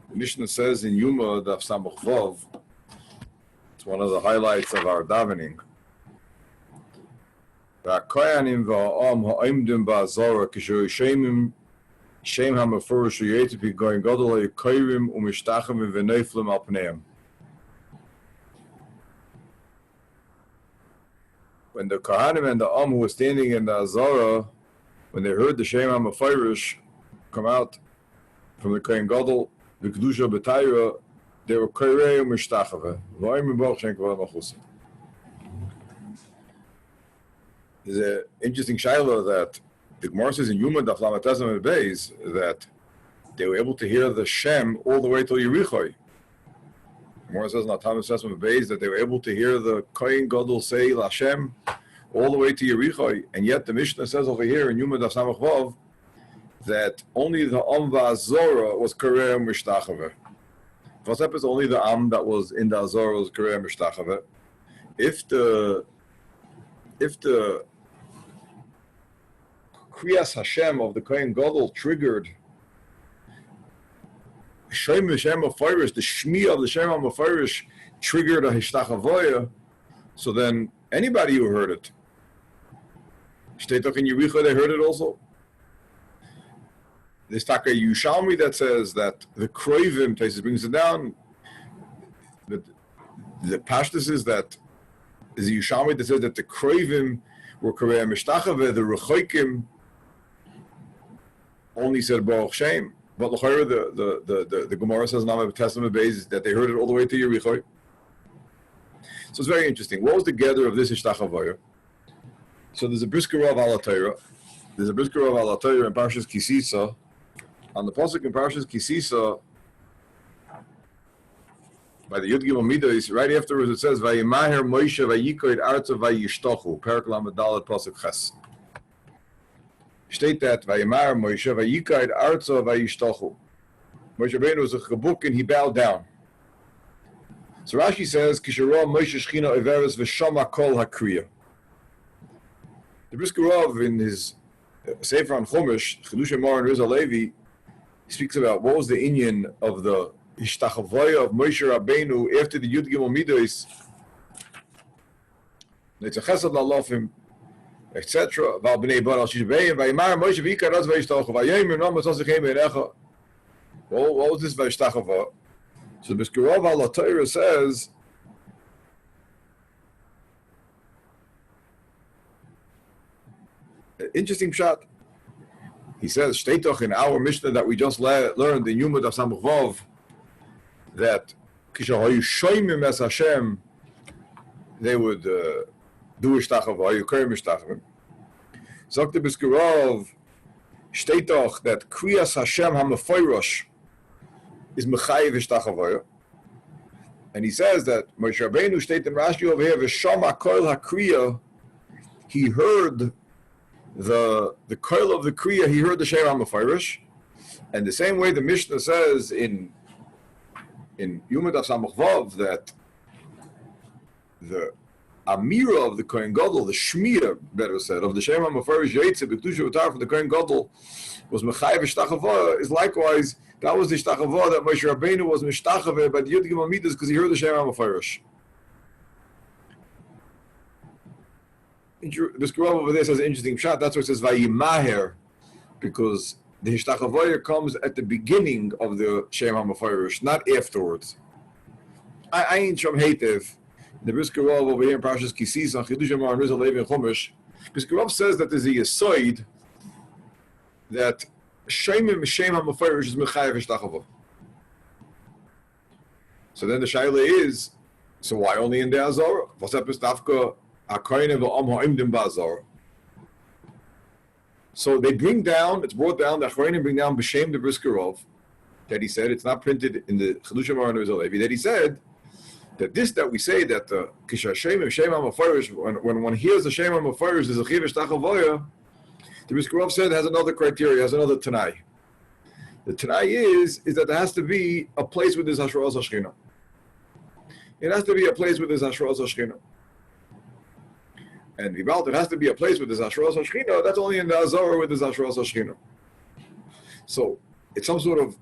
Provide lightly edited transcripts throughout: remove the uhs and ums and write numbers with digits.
The Mishnah says in Yuma Daf Samach Vav, it's one of the highlights of our davening. והכהנים והעם העומדים בעזרה כשהיו שם המפורש יהיה בגויים גדול היו קיירים ומשתחווים ונפלים על פניהם. When the Kohanim and the Am who were standing in the Azara, when they heard the Shem HaMeforish come out from the Kohen Gadol, the Kedusha B'Tayra, they were Koirei U'Mishtachave. V'ayim B'Bach Shen Kvar Machusim. There's an interesting shayla that the Gemara says in Yuma Daf Lamed Tesam Beis that they were able to hear the Shem all the way till Yerichoi. Gemara says in Lamed Tesam Beis that they were able to hear the Kohen Gadol say Lashem all the way to Yerichoi, and yet the Mishnah says over here in Yuma Daf Samach Vav that only the Am V'Azora was Korei Mishtachave. What's happened is only the Am that was in the Azora was Korei Mishtachave. If the Kriyas Hashem of the Kohen Gadol triggered Shem HaMeforish, the Shmi of the Shem HaMeforish triggered a Hishtachavoya, so then anybody who heard it, Shtetok in Yericho, they heard it also. There's Taka Yushalmi that says that the Kroivim, Taisus brings it down, the Pashtus is that, is a Yushalmi that says that the Kroivim were Korei Mishtachave, the Rechoikim only said Baruch Shem. But the Gemara says in Lamed Tesam Beis that they heard it all the way to Yericho. So it's very interesting. What was the gather of this Ishtachavoya? So there's a brisker of Alatayra. There's a brisker of Alatayra in Parshas Kisisa. On the pasuk in Parshas Kisisa, by the Yud Gimel Midos, right afterwards it says, "Vayimaher Moshe vayikoid arza vayishtachu." Perak Lamed Dalet pasuk Ches. State that Vayimaher Moshe vayikoid arza vayishtachu. Moshe Rabbeinu was a chabuk and he bowed down. So Rashi says, "Kisharah Moshe Shechina Iveres v'Shama Kol Hakriya." The Brisker Rav in his Sefer on Chumash, Chidush Mar and Rizal Levi, he speaks about what was the inyan of the Ishtachavoya of Moshe Rabbeinu after the Yud Gimel Midos, Netzachesad Lalofim, etc. Val Bnei Bar Al Shishbeim, Vayimar Moshe V'Ikar Az Vayishtachu, Vayim Yonam Matzosechem Einecha. What was this Vayishtachavoya? So the Brisker Rav Al Torah says, interesting shot. He says, Shteitoch in our Mishnah that we just learned in Yuma Daf Samach Vav, that Kishahayu Shoymim Es Hashem, they would do Ishtachavayu, Korim Ishtachavim. Zok the Brisker Rav, Shteitoch that Kriyas Hashem HaMeforish is Mechayiv Ishtachavayu. And he says that Moshe Rabbeinu state in Rashi over here, V'Shama Kol HaKriya, he heard the coil of the Kriya, he heard the Shem HaMeforish, and the same way the Mishnah says in Yuma Daf Samach Vav that the Amira of the Kohen Gadol, the Shmiya, better said, of the Shem HaMeforish Yaitze B'Kedusha V'Tar from the Kohen Gadol was Mechayiv Ishtachava, is likewise, that was the Ishtachava that Moshe Rabbeinu was Mishtachava by the Yud Gimel Midos because he heard the Shem HaMeforish. This Gemara over there says an interesting shot. That's why it says Vayimaher, because the Hishtachavoya comes at the beginning of the Shem HaMeforish, not afterwards. I ain't Shom Heitev. The Brisker Rav over here in Parshas Kisis on Chidush Mar and Rizal Levi and Chumash, Brisker Rav says that there's a Yesoid that Shem HaMeforish is Mechayev Hishtachavoya. So then the Shaila is, so why only in the Azara? What's up with Dafka? So they bring down, it's brought down, the Achronim bring down B'Shem the Brisker Rav, that he said, it's not printed in the Chidush Mar and Rizal Levi, that he said that this that we say that the Shem HaMeforish, when one hears the Shem HaMeforish, there's a Chiv Ishtachavoya, the Brisker Rav said has another criteria, has another Tanai. The Tanai is that there has to be a place with this Hashras HaShechina. It has to be a place with this Hashras HaShechina. And Vibalt, it has to be a place with the Zashros HaShechina, that's only in the Azara with the Zashros HaShechina. So, it's some sort of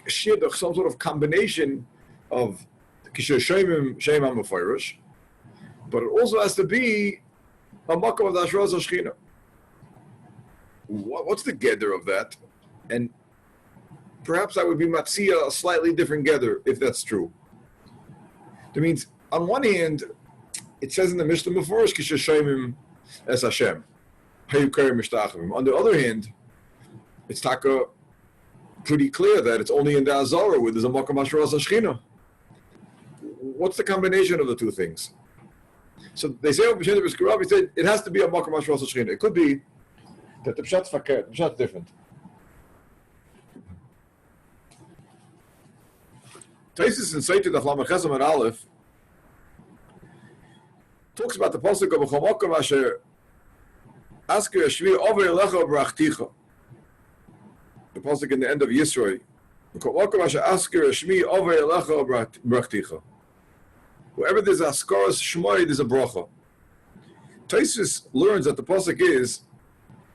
shidduch, some sort of combination of kisher shemim shem hamefarish, but it also has to be a makom of the hashras hashchina. What's the gather of that? And perhaps I would be matzia a slightly different gather if that's true. That means, on one hand, it says in the Mishnah before, kisher shemim es Hashem. On the other hand, it's taka pretty clear that it's only in the Azara where there's a Makam Hashras Hashchina. What's the combination of the two things? So they say over B'Shem B'Skurav, he said it has to be a Makam Hashras Hashchina. It could be that the Pshat's fakir, the Pshat's different. Taisis in Seitet of Lamed Chesam and Aleph talks about the pasuk of B'Chol Makam Asher Asker Shvi Over Elecha Brachticha. The pasuk in the end of Yisroi. Wherever there's askaras shmoi, there's a bracha. Taisus learns that the pasuk is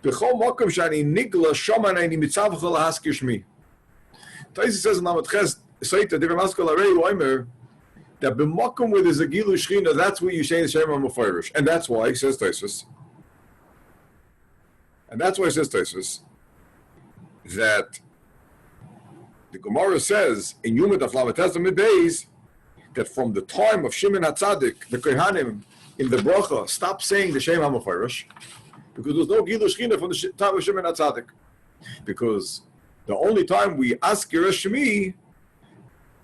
B'chol makom shani nigla shaman ani mitzavcha lahaskir shmi. Taisus says in Lamed Ches Seita Divrei Maskal Arei Oimer that b'makom where there's a gilu shchina, that's where you say the Shem HaMefarish, and that's why he says Taisus. And that's why he says Taisus that the Gemara says in Yuma Daf Lamed Tes Amud Beis that from the time of Shimon HaTzadik, the Kohanim in the bracha stopped saying the Shem HaMefarish because there was no Gilu Shechina from the time of Shimon HaTzadik. Because the only time we ask Yeresh Shemi,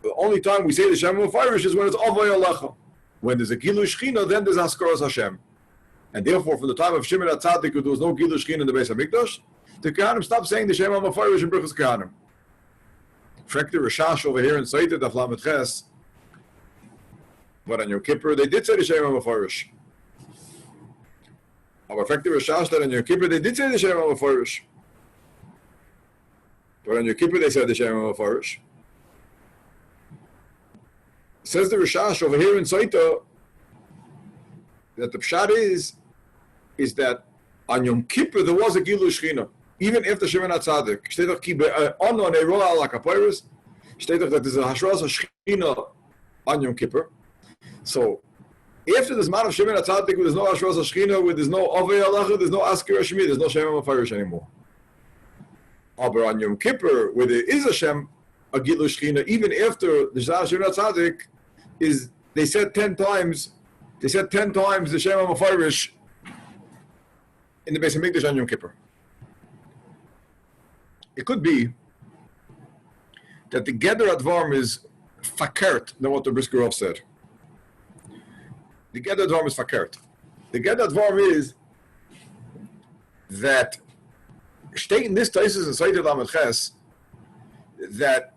the only time we say the Shem HaMefarish is when it's Avay Alecha. When there's a Gilu Shechina, then there's Askaras Hashem. And therefore, from the time of Shimon HaTzadik, there was no Gilu Shechina in the Beis HaMikdash, the Kohanim stopped saying the Shem HaMefarish in Birchas Kohanim. Frek the Rishash over here in Seitet Daf Lamed Ches, but on Yom Kippur they did say the Shem HaMefarish. Aber frek the Rishash that on Yom Kippur they did say the Shem HaMefarish. But on Yom Kippur they said the Shem HaMefarish. Says the Rishash over here in Seitet that the pshat is that on Yom Kippur there was a Gilu Shechina. Even after Shimon HaTzadik, steht doch ki be'onon eroa ala kaporos, steht doch that there's a hashras hashchina on Yom Kippur. So after this man of Shimon HaTzadik, where there's no hashras hashchina, where there's no avei alacha, there's no asker hashmi, there's no Shem HaMefarish anymore. But on Yom Kippur, where there is a Shem, a Gilu Shechina, even after the Shimon HaTzadik, is they said 10 times the Shem HaMefarish in the Beis HaMikdash on Yom Kippur. It could be that the Geder Advarm is fakert than what the Briskerov said. The Geder Advarm is fakert. The Geder Advarm is that state in this Taisus and Seitet Lamed Ches that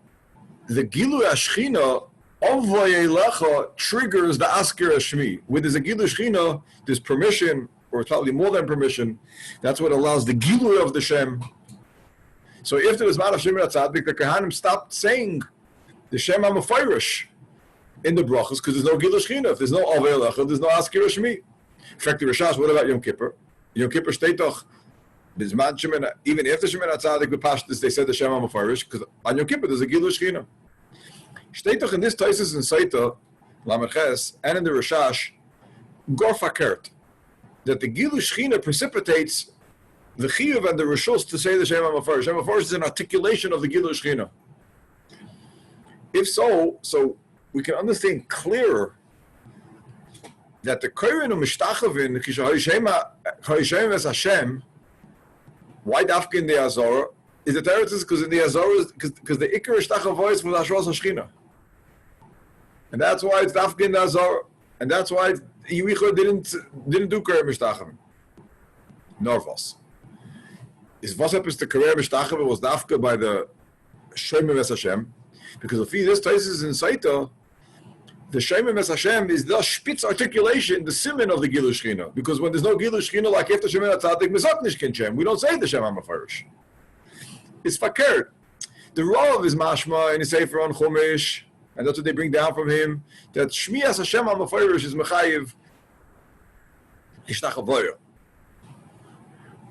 the Gilu Ashchina Avay Elecha triggers the Asker Hashmi. Where there's a Gilu Shchina, there's permission, or probably more than permission. That's what allows the Gilu of the Shem. So after the Zman of Shimon HaTzadik, the Kohanim stopped saying the Shem HaMefarish in the brachas because there's no Gilu Shechina. If there's no Avei Elecha, there's no Asker Hashmi. In fact, the Rishash, what about Yom Kippur? Yom Kippur steht doch, even after Shimon HaTzadik, the Pashtus, they said the Shem HaMefarish because on Yom Kippur there's a Gilu Shechina. Steht doch in this Taisus and Seitet, Lamed Ches, and in the Rishash, Gor Fakert, that the Gilu Shechina precipitates the chiyuv and the rishus to say the Shem HaMefarish. Shem HaMefarish is an articulation of the Gilu Shechina. If so we can understand clearer that the Kohen u'mishtachavin HaEysonim es Hashem. Why dafka in the Azara? Is the Torah because in the Azara because the Ikar Ishtachavois was Hashras Hashchina, and that's why it's dafka in the Azara, and that's why Yericho didn't do Kohen Mishtachavin. Norvos. Is was happens to Kohen Mishtachavin was dafka by the Shemim es Hashem, because if this Taisus in Saita, the Shemim es Hashem is the spitz articulation, the siman of the Gilu Shechina. Because when there's no Gilu Shechina, like after Shemim HaTzadik, Mizot Nishkin Shem, we don't say the Shem HaMefarish. It's fakert. The Rav is mashma in his Sefer on Chumash, and that's what they bring down from him, that Shmias Hashem HaMefarish is mechayiv Ishtachavoya.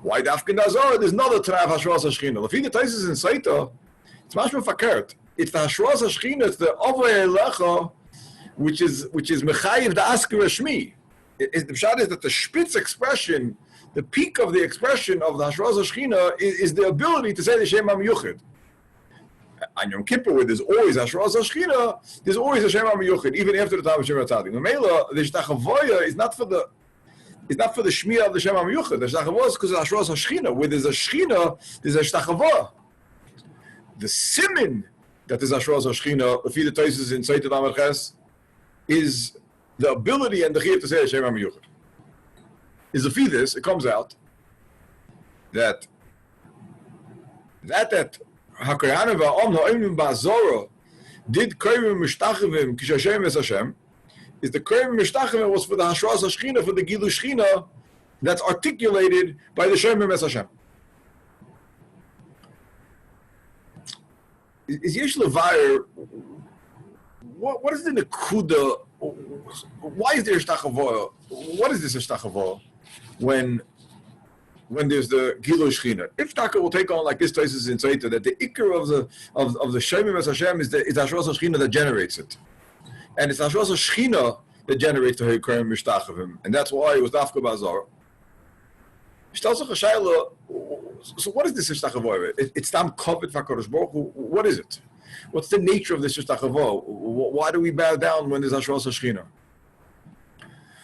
Why dafkin Azara? There's another Trav Hashras Hashchina. If the Taisus in Saita, it's mashma fakert. it's the Hashras HaShechina, it's the Avay Elecha, which is Mechayiv the Asker Shmi. The pshat is that the spitz expression, the peak of the expression of the Hashras HaShechina is the ability to say the Shem HaMiyuchid. On Yom Kippur, where there's always Hashras HaShechina, there's always a Shem HaMiyuchid, even after the time of Shem HaTzadik. Memela, the Shtachavoya is not for the Shmiya of the Shem HaMiyuchid. The Shtachavoya is because of Hashras HaShechina. Where there's a Shechina, there's a Shtachavoya. The simin that is Hashras HaShechina, the feed the Taisus in Seitat Amar Ches, is the ability and the chiyuv to say Hashem HaMiyuchid. Is the feed this, it comes out that HaKoyanim va'om ha'omnim ba'azora did koyim mishtachivim kish Hashem es Hashem, is the koyim mishtachivim was for the Hashras HaShechina, for the Gilu Shechina, that's articulated by the Shem es Hashem. Is Yesh Levayer, what is the Nekuda? Why is there Shtachavoah? What is this Shtachavoah when there's the Gilu Shechina? If Taka will take on like this Taisus in Saita, that the Iker of the Shemim as Hashem is Hashras HaShechina that generates it. And it's Hashras HaShechina that generates the Hekrim Mishtachavim. And that's why it was Dafka Bazar. So what is this Shtachavoah? It's Tam Kovet V'Kadosh Baruch Hu. What is it? What's the nature of this Shtachavoah? Why do we bow down when there's Hashras HaShechina?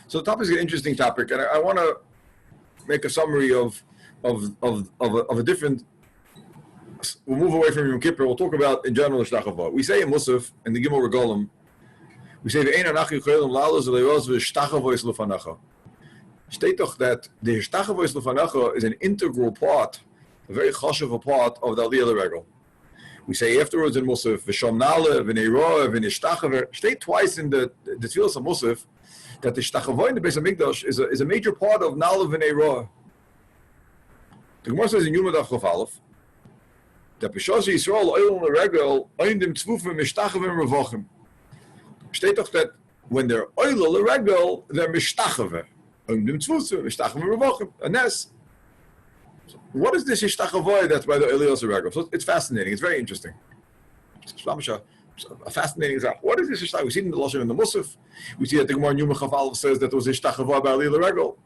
So the topic is an interesting topic, and I want to make a summary of a different. We'll move away from Yom Kippur. We'll talk about in general Shtachavoah. We say in Musaf in the Gimel Regalim, we say Ve'ein anachi cholim lalos v'leiros v'shtachavois lefanacha. State that the Hishtachavois Lefanacha is an integral part, a very chashuv part of the Aliyah L'Regel. We say afterwards in Musaf, V'shom Nale, V'neiroa, V'nishtachavoy. State twice in the Tfilas of Musaf that the Shtachavoy in the Beis HaMikdash is a major part of Nale V'neiroa. The Gemara says in Yuma Daf Chof Aleph that B'shas Yisrael Oilon L'Regel Oindim Tzvufim Mishtachavim Revochim. State that when they're Oilon L'Regel, they're Mishtachavim. And this, what is this Ishtachavoy that's by the Elios Regel? So it's fascinating. It's very interesting. A fascinating example. What is this Ishtachavoy? We see it in the Lashon in the Musaf. We see that the Gemara Yuma Chaf Aleph says that there was Ishtachavoy by Elios Regel.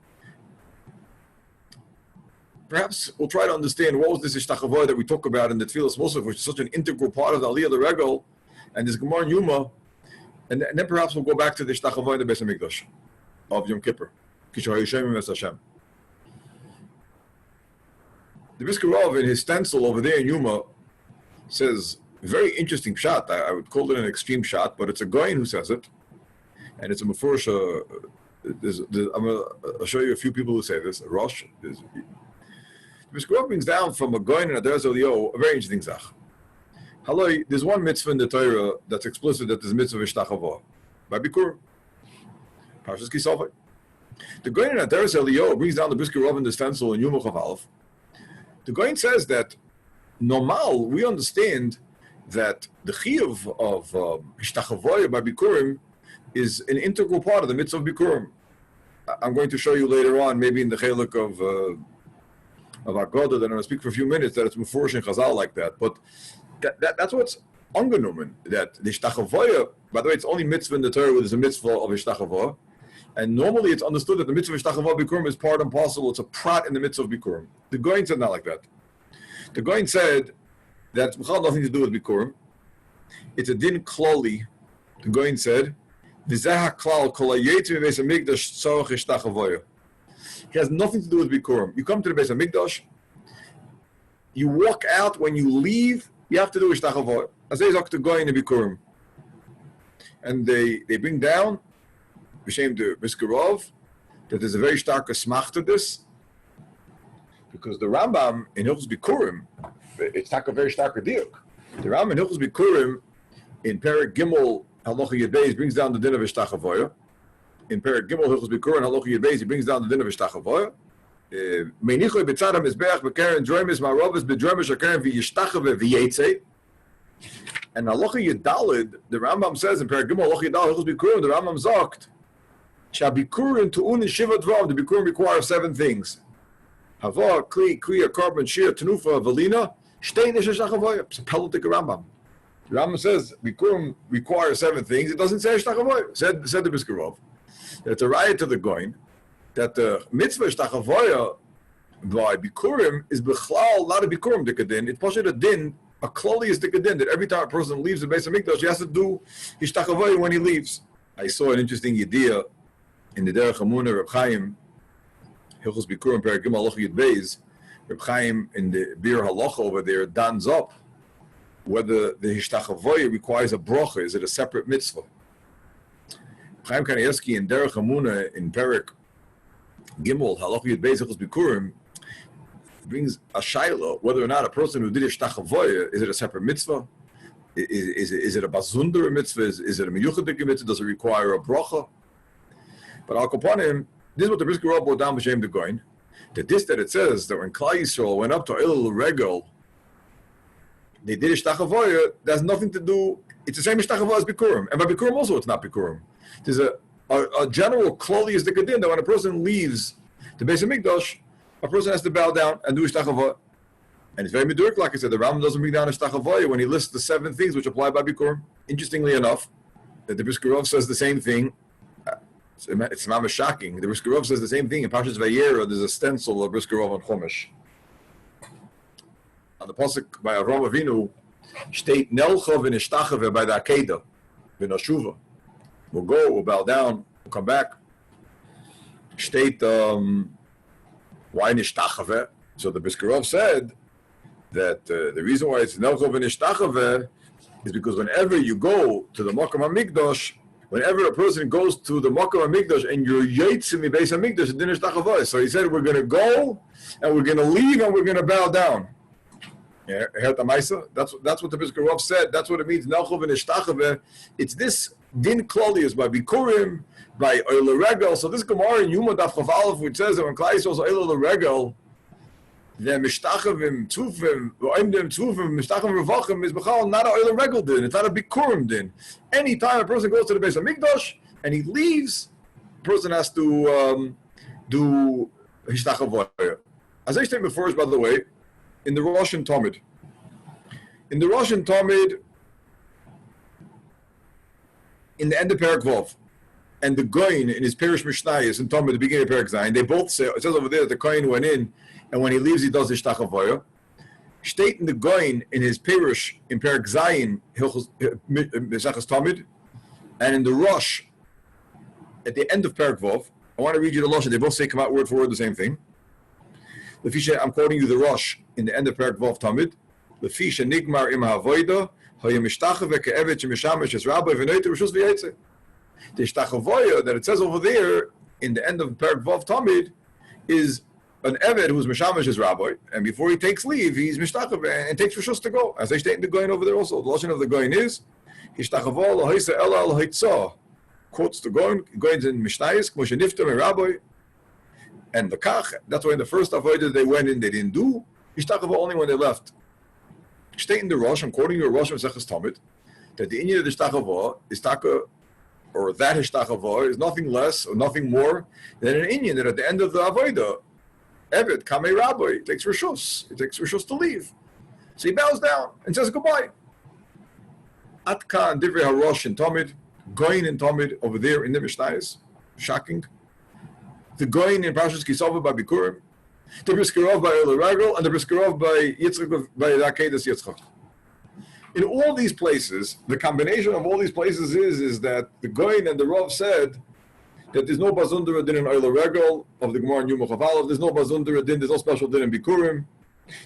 Perhaps we'll try to understand what was this Ishtachavoy that we talk about in the Tfilas Musaf, which is such an integral part of the Aliyah Regel, and this Gemara Yuma, and then perhaps we'll go back to the Ishtachavoy in the Beis HaMikdash of Yom Kippur. The HaRav in his stencil over there in Yuma says, very interesting shot. I would call it an extreme shot, but it's a Goyin who says it. And it's a Mefurish. I'll show you a few people who say this. Rosh. The HaRav brings down from a Goyin and a Derez Elio a very interesting zach. Haloi, there's one mitzvah in the Torah that's explicit that there's a mitzvah of Ishtachavoah. By Bikur. Parshas Kisofai. The Goyin and Derez Elio brings down the Brisker Rav in the stencil in Yuma Chav Aleph. The Goyin says that normal, we understand that the chiyuv of Hishtachavoya by Bikurim is an integral part of the mitzvah of Bikurim. I'm going to show you later on, maybe in the chelik of Agoda, that I'm going to speak for a few minutes, that it's Mefurish and Chazal like that. But that's what's ungenommen, that the Hishtachavoya, by the way, it's only mitzvah in the Torah where there's a mitzvah of Hishtachavoya. And normally it's understood that the mitzvah of Shtachavoah Bikurim is part and parcel. It's a prat in the mitzvah of Bikurim. The Goyin said not like that. The Goyin said that it's nothing to do with Bikurim. It's a din klali. The Goyin said, "V'zeh klal kol hayetzi beis hamikdash tzorach Shtachavoah." It has nothing to do with Bikurim. You come to the Beis HaMikdash, you walk out, when you leave, you have to do Shtachavoah. As they talk to Goyin and Bikurim. And they bring down B'Shem the Brisker Rav, that there's a very stark smach to this, because the Rambam in Hilchos Bikurim, it's not a very stark diuk. The Rambam in Hilchos Bikurim, in Perek Gimel Halacha Yud Beis, brings down the din of Ishtachavoya. In Perek Gimel Hilchos Bikurim Halacha Yud Beis, he brings down the din of Ishtachavoya. Meinichoi b'tzad hamizbeach b'keren droimis ma'rovas b'droimish hakeren v'yishtachave v'yetzei. And Halacha Yud Daled, the Rambam says in Perek Gimel Halacha Yud Daled Hilchos Bikurim, the Rambam zogt, Shabikurim tu'un shiva dvarim. The Bikurim require 7 things: Hava, Kli, Kriya, Carbon, Shir, Tenufa, Valina, Shtein Ish Shachavoya. It's a Pelletic Rambam. The Rambam says Bikurim requires 7 things. It doesn't say Shtachavoya. Said the Brisker Rov. It's a riot to the Goin that the mitzvah Shtachavoya by Bikurim is Bechlal, not a Bikurim Dikadin. It's Pashat a din, a kloli is Dikadin, that every time a person leaves the base of Mikdash, he has to do his Shtachavoya when he leaves. I saw an interesting idea in the Derech Hamunah, Reb Chaim, Hilchos Bikurim, Perek Gimel Halacha Yud Beis. Reb Chaim in the Bir Halacha over there dons up whether the Hishtachavoya requires a bracha. Is it a separate mitzvah? Chaim Kanievsky in Derech Hamunah in Perek Gimel Halacha Yud Beis Hilchos Bikurim brings a shaila whether or not a person who did Hishtachavoya, is it a separate mitzvah? Is it a bazundar mitzvah? Is it a miyuchadik mitzvah? Does it require a bracha? But Al Kapanim, this is what the Brisker Rov brought down b'shem the Goin. That it says that when Klal Yisrael went up to Elul Regel, they did Hishtachavoya. That has nothing to do. It's the same Hishtachavoya as Bikurim, and by Bikurim also it's not Bikurim. There's a general kloli is the kedin that when a person leaves the base of Mikdash, a person has to bow down and do Hishtachavoya. And it's very medurik, like I said, the Rambam doesn't bring down Hishtachavoya when he lists the 7 things which apply by Bikurim. Interestingly enough, that the Brisker Rov says the same thing. It's mamash shocking. The Brisker Rov says the same thing in Parshas Vayera. There's a stencil of Brisker Rov on Chumash. On the pasuk by Avraham Avinu, state Nelcha v'nishtachave by the Akedah v'nashuva. We'll go, we'll bow down, we'll come back. State why nishtachave? So the Brisker Rov said that the reason why it's Nelcha v'nishtachave is because whenever you go to the Makom HaMikdash, whenever a person goes to the Makom HaMikdash and you're Yitzim Beis HaMikdash, it didn't Hishtachavoya. So he said, we're going to go, and we're going to leave, and we're going to bow down. Yeah, that's what the Brisker Rov said. That's what it means. Nelchov and Hishtachavoya. It's this din klolius by Bikurim, by Oile Regel. So this Gemara in Yuma Daf Chav Aleph, which says that when Klal Yisrael is Oile Regel, the Mishtachavim, Tzufim, Oimdim, Tzufim, Mishtachavim, Revachim is Bechal not a Oile Regel din. It's not a Bikurim din. Anytime a person goes to the base of Mikdash and he leaves, the person has to do Hishtachavoya. As I stated before, by the way, in the Rosh and Talmud. In the Rosh and Talmud, in the end of Perek Vov, and the Goin in his Perish Mishnayos in Talmud, the beginning of Perek Zayin, they both say, it says over there that the Kohen went in, and when he leaves, he does Hishtachavoya. State in the Goin in his Perish in Perek Zayin, Mesachas Talmud, and in the Rosh, at the end of Perek Vov, I want to read you the Lashon. They both say, come out word for word, the same thing. I'm quoting you the Rosh in the end of Perek Vov Talmud. Lefisha nigmar im havoida hayamishtachave ke'evet shemishamish es rabbi v'noiter rishus v'yetze. The Hishtachavoya that it says over there in the end of Perek Vov Talmud is an eved who's mishamish his rabbi, and before he takes leave, he's mishtachave and takes rishus to go. As they state in the Goin over there also, the Lashon of the Goin is Hishtachavoya l'hoisa ela l'hoitza. Quotes the Goin's in Mishnayos, Kmo sheniftam rabbi. And the Kach, that's why in the first avodah they went in, they didn't do Hishtachavoya only when they left. State in the Rosh, I'm quoting your Rosh Mesechus Talmud, that the inyan of the Hishtachavoya is taka, or that Hishtachavoya is nothing less or nothing more than an inyan that at the end of the avodah, Eved Kamei Rabbi takes rishus. He takes rishus to leave. So he bows down and says goodbye. Atkan Divrei HaRosh in Talmud, Goin in Talmud over there in the Mishnayos, shocking. The Goin in Parshas Kisava by Bikurim, the Brisker Rov by Oile Regel, and the Brisker Rov by Yitzchak by Akedas Yitzchak. In all these places, the combination of all these places is that the Goin and the Rov said that there's no Bazundara din in Oile Regel of the Gemara in Yuma Chav Aleph, there's no Bazundara din, there's no special din in Bikurim,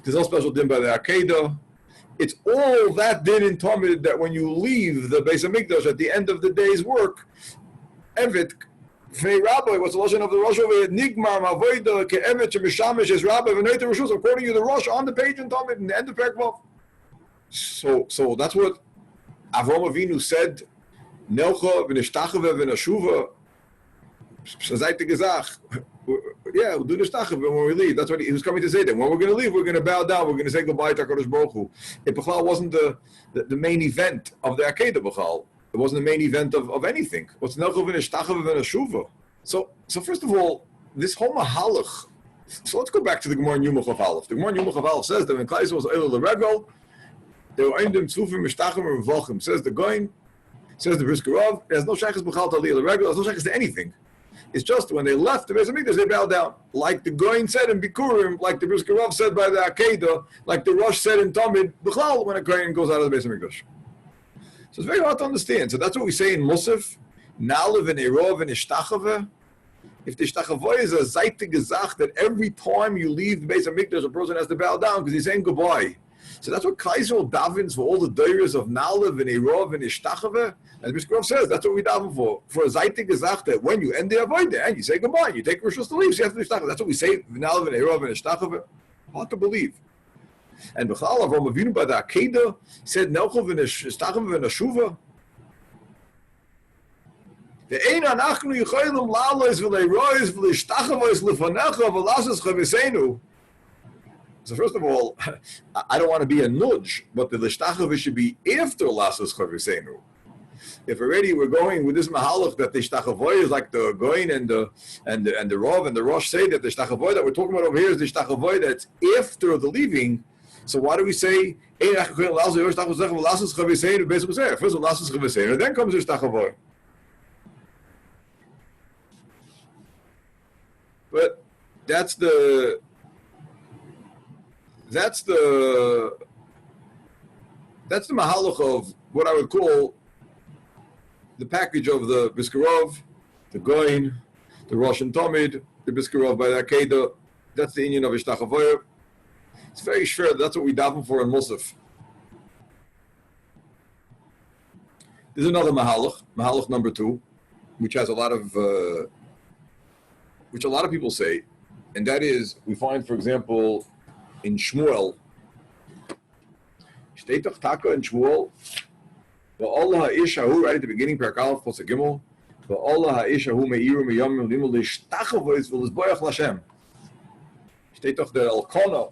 there's no special din by the Akedah. It's all that din in Talmud that when you leave the Beis HaMikdash at the end of the day's work, Eved Fei Rabbi, what's the Lashon of the Rosh over here? Nigmar Mavoida Ke'emet Shemishamish is Rabbi V'noiter Rishus. I'm quoting you the Rosh on the page in Talmud in the end of Perek Vov. So that's what Avraham Avinu said. Nelcha v'nishtachave v'nashuva. Shazayte gezach. Yeah, we'll do nishtachave when we leave. That's what he was coming to say. That when we're going to leave, we're going to bow down. We're going to say goodbye to HaKadosh Baruch Hu. It B'chal wasn't the main event of the Akedah B'chal. It wasn't the main event of anything. What's Nelcha v'nishtachave v'nashuva? So first of all, this whole mahalach. So let's go back to the Gemara in Yuma Chav Aleph. The Gemara in Yuma Chav Aleph says that when Klal Yisrael was Oile Regel, They were oimdim tzufim mishtachim v'vochem. Says the Goin, says the Brisker Rav, it has no shaykhs b'chal taliyah l'regel, it has no shaykhs to anything. It's just when they left the Beis HaMikdash, they bowed down. Like the Goin said in Bikurim, like the Brisker Rav said by the Akedah, like the Rosh said in Tamid, b'chal, when a Goin goes out of the Beis HaMikdash. So it's very hard to understand. So that's what we say in Musaf, Nalev and Erov and Ishtachave. If the Ishtachavoy is a Zayte Gezach, that every time you leave the Beis HaMikdash, a person has to bow down because he's saying goodbye. So that's what Kaisel davens for all the dayers of Nalev and Erov and Ishtachave. As Mr. Grove says, that's what we daven for a Zayte Gezach, that when you end the Avodah and you say goodbye, you take Rishus to leave, so you have to Ishtachave. That's what we say, Nalev and Erov and Ishtachave. Hard to believe. And Bechal Avram Avinu by the Akedah said, Nelchov and Ishtachave and Ashuva. The ein anachnu yichaylim la'alois v'leirois v'lishtachavois lefanecha v'lasas chaviseinu. So first of all, I don't want to be a nudge, but the lishtachavois should be after lasas chaviseinu. If already we're going with this mahalach that the shtachavoy is like the goin and the Rav and the Rosh say that the shtachavoy that we're talking about over here is the shtachavoy that's after the leaving. So why do we say ein anachnu yichaylim la'alois chaviseinu? Basically, first of all lasas chaviseinu, then comes the shtachavoy. But that's the mahalach of what I would call the package of the Biskarov, the Goin, the Rosh and Tomid, the Biskarov by the Akedah. That's the Inyan of Ishtachavoyer. It's very shver. That's what we daven for in Musaf. There's another mahalach number 2, which has a lot of which a lot of people say, and that is, we find, for example, in Shmuel, steht doch taka in Shmuel, v'Allah ha'ish hahu, right at the beginning, Perek Aleph, Pasuk Gimel, v'Allah ha'ish hahu me'iru meyamim limu l'ishtachavois v'lizboyach l'Hashem. Steht doch the Elkanah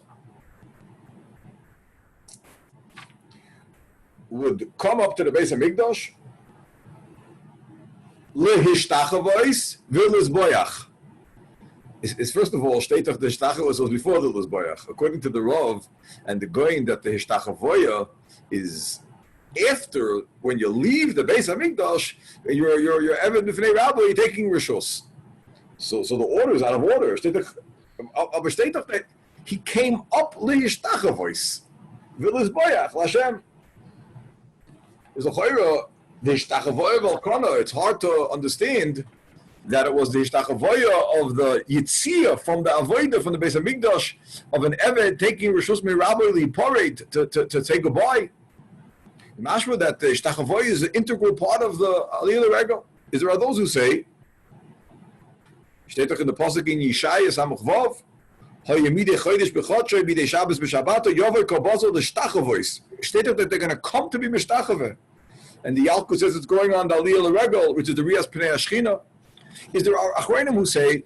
would come up to the Beis HaMikdash, lehishtachavois v'lizboyach. Is first of all, Shteitach the Hishtachavoy was before the Lizboyach. According to the Rav and the Goin, that the Hishtachavoya is after, when you leave the Beis HaMikdash, and you're Eved B'fnei Rabbi, you're taking Rishus. So the order is out of order. Shteitach that he came up L'Hishtachavois, V'Lizboyach, L'Hashem. There's a Chayra, the Hishtachavoya V'Alkana, it's hard to understand that it was the Hishtachavoya of the Yitzia from the Avodah, from the Beis HaMikdash, of an Eved taking Rishus Me'Rabbi Li'Pareit to say goodbye. Mashma that the Hishtachavoya is an integral part of the Aliyah L'Regel. There are those who say, steht doch in the Pasuk in Yishaya Samach Vav, Ha'yemidei Chodesh B'Chodshoi B'dei Shabbos B'Shabbato Yover Kobazo L'Shtachavois. Steht doch that they're going to come to be Mishtachave. And the Yalkut says it's going on the Aliyah L'Regel, which is the Riyas Pnei Ashchina. Is there are Achronim who say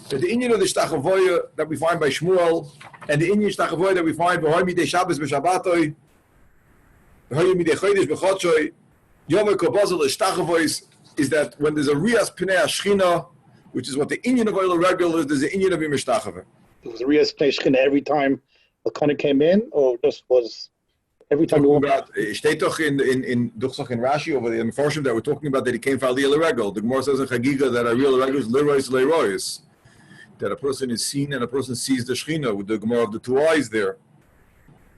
that the Inyan of the Shtachavoya that we find by Shmuel and the Inyan Shtachavoya that we find by Midei Shabbos B'Shabbatoi, Midei Chodesh B'Chodshoi, Yomer Kobazel Shtachavois, is that when there's a Riyas Pnei Ashchina, which is what the Inyan of Oil Regel is, there's the Inyan of Mishtachave. There was a Riyas Pnei Ashchina every time the Kohen came in, or just was every time? Steht doch in Rashi over the Mefarshim that we're talking about that he came for Aliyah L'Regel. The Gemara says in Chagiga that Aliyah L'Regel is Leroy's, that a person is seen and a person sees the Shechina with the Gemara of the 2 eyes there.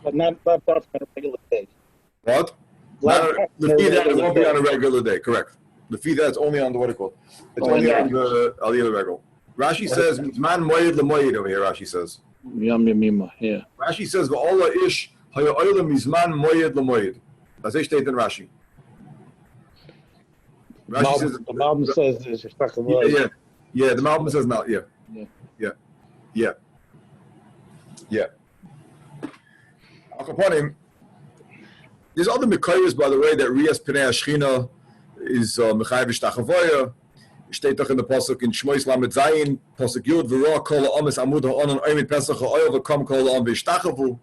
But not on a regular day. What? The fee that it won't be on a regular day, correct. The fee that's only on the what it called. It's only on the Aliyah L'Regel. Rashi says, Man Moyed L'Moyed over here, Rashi says. Yom Yamima, yeah. Rashi says, V'Ola Ish Haya'olam Mizman Moyed L'Moyed. That's it stated in Rashi. Rashi says, the Malbim says there's a Shtachavoy. Yeah, the Malbim says no, yeah. Akaponim, there's other Mekayos, by the way, that Riyas Pnei Ashchina is Mechayev Shtachavoya. Steht doch in the Pasuk in Shmois Lamed Zayin, Pasuk Yud, V'roa kol ha'amis amud ha'onon oimid Pesach ha'oil v'kom kol ha'am v'ishtachavu.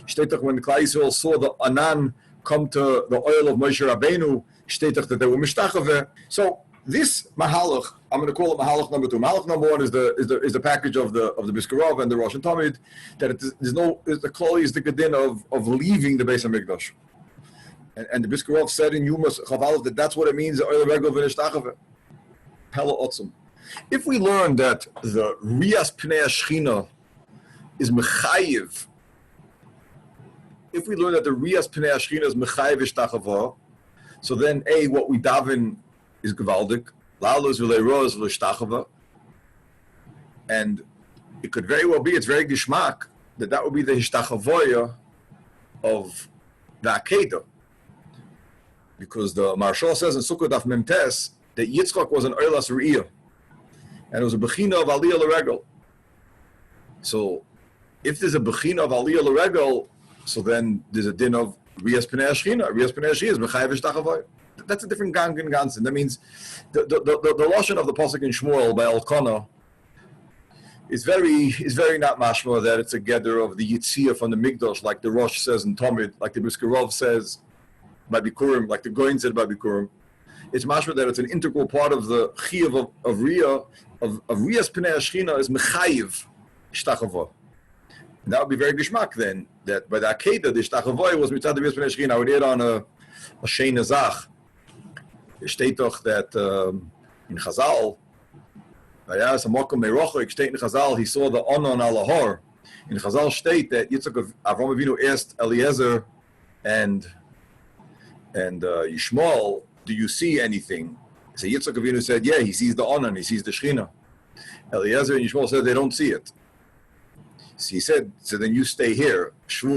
Steht doch when the Klai Yisrael saw the Anan come to the oil of Moshe Rabbeinu, steht doch that they were mishtachave. So this mahalach, I'm going to call it mahalach number 2. Mahalach number 1 is the package of the Biskarov and the Rosh and Tamid, that the klali is the gedin of leaving the Beis HaMikdash. And the Biskarov said in Yumas Chavalov that that's what it means. If we learn that the Riyas Pnei Shechina is mechayiv, if we learn that the Riyas Pnei Shechina is mechayiv ishtachava, so then what we daven is gewaldig, lalus v'leiros v'ishtachava, and it could very well be, it's very gishmak, that would be the ishtachavoya of the Akedah. Because the Marshal says in Sukkot Daf Memtes that Yitzchak was an Eilas Re'iyah, and it was a Bechina of Aliyah L'Regel. So, if there's a Bechina of Aliyah L'Regel, so then there's a din of Riyas Pnei Shechina. Riyas Pnei Shechina is Mechayev Ishtachavoy. That's a different Gangan Gansen. That means the lashon of the pasuk in Shmuel by Elkanah is very not mashma that it's a gather of the Yitziyah from the Mikdash, like the Rosh says in Tamid, like the Biskarov says by Bikurim, like the Goyin said by Bikurim. It's mashma that it's an integral part of the Chiyav of Riyah, of Riyas Pnei Shechina is Mechayev Ishtachavoy. And that would be very gishmak then, that by the Akedah, the Ishtachavoy was mitzad the Riyas Pnei Shechina. I would add on a Shein Azach. It steht doch that in Chazal, in Chazal, he saw the Onon al Ahor. In Chazal state that Yitzchak Avraham Avinu asked Eliezer and Yishmael, do you see anything? So Yitzchak Avinu said, yeah, he sees the Onon, he sees the Shechina. Eliezer and Yishmael said they don't see it. So he said, so then you stay here. If you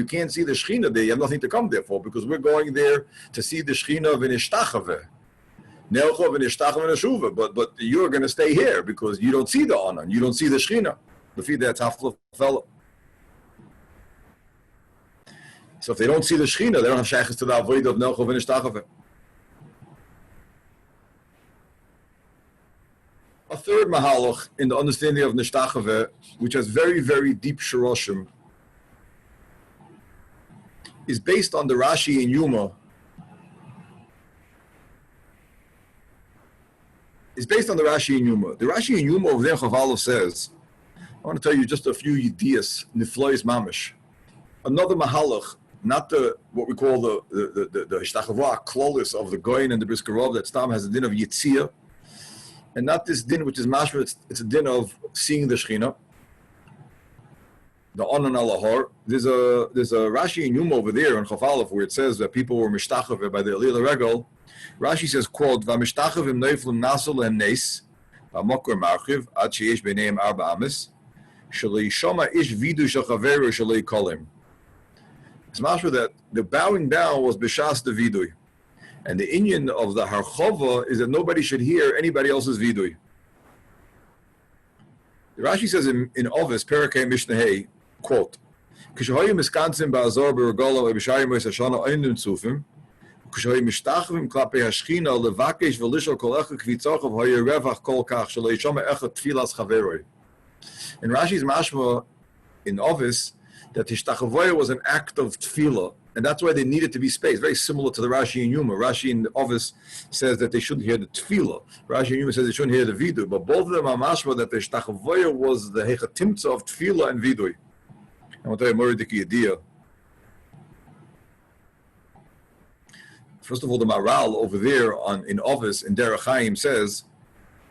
can't see the Shechina there, you have nothing to come there for, because we're going there to see the Shechina v'nishtachave. But you're going to stay here because you don't see the Onan, you don't see the Shechina. That's half fellow. So if they don't see the Shechina, they don't have shaykhs to the avoid of Nelchov v'nishtachave. A third mahalach in the understanding of Nishtachave, which has very, very deep shoroshim, is based on the Rashi in Yuma. The Rashi in Yuma over there, Chavalov says, I want to tell you just a few yedias, niflois mamish. Another mahalach, not what we call the Ishtachava klolis of the Goyin and the Briskarov, that Stam has a din of Yitziyah, and not this din which is mashma, it's a din of seeing the Shechina, the Onan al Ahor. There's a Rashi in Yuma over there in Chafalef where it says that people were mishtachave by the Aliyah L'Regel. Rashi says, quote, "V'mishtachavim neiflim nasul lehem neis, v'amokor marchiv ad sheyesh b'neim arba amis, shalei shoma ish vidu shel chaveru shalei kolim." It's mashma that the bowing down was b'shas the vidui. And the inyan of the harchova is that nobody should hear anybody else's vidui. The Rashi says in Ovis, Perakei Mishnah, quote, "Kishahoyim miskansim ba'azor b'regolo e'b'shayim e'sashana oindim tzufim, kishahoyim mishtachvim klape hashchina levakesh v'lishol kol echa kvitzochav hoyer revach kol kach shalei shoma echa tfilas chaveroi." In Rashi's mashma in Ovis, that Hishtachavoya was an act of tefillah, and that's why they needed to be spaced. Very similar to the Rashi in Yuma. Rashi in the Ovis says that they shouldn't hear the tefillah. Rashi in Yuma says they shouldn't hear the vidui. But both of them are mashma that the Hishtachavoya was the hechatimtza of tefillah and vidui. I want to tell you more diki idea. First of all, the Maral over there in Ovis in Derech Chaim says